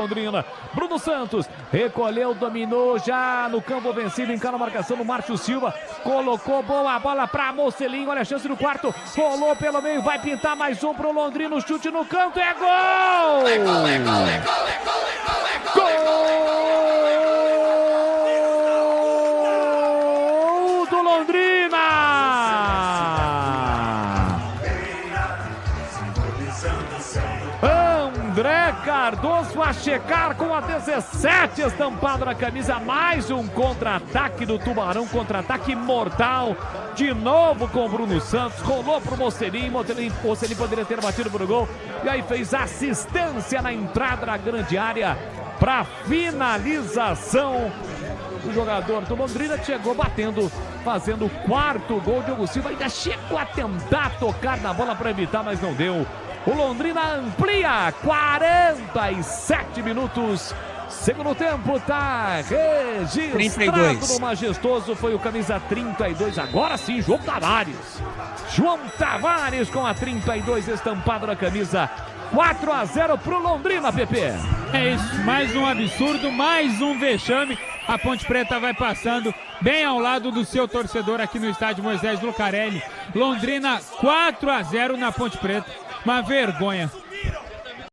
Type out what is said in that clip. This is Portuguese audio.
Londrina, Bruno Santos recolheu, dominou já no campo vencido, encara a marcação do Márcio Silva, colocou boa bola para Mocelinho, olha a chance do quarto, rolou pelo meio, vai pintar mais um pro Londrina, chute no canto, é gol! Gol do Londrina! André Cardoso a checar com a 17 estampado na camisa, mais um contra-ataque do Tubarão, contra-ataque mortal, de novo com o Bruno Santos, rolou pro Mocelinho, Mocelinho poderia ter batido pro gol, e aí fez assistência na entrada da grande área para finalização do jogador do Londrina, que chegou batendo, fazendo o quarto gol. Diogo Silva ainda chegou a tentar tocar na bola para evitar, mas não deu. O Londrina amplia, 47 minutos. Segundo tempo tá registrado 32. No majestoso, foi o camisa 32. Agora sim, João Tavares. João Tavares com a 32 estampado na camisa. 4-0 pro Londrina, Pepe. É isso, mais um absurdo, mais um vexame. A Ponte Preta vai passando bem ao lado do seu torcedor aqui no estádio Moisés Lucarelli. Londrina 4-0 na Ponte Preta. Uma vergonha.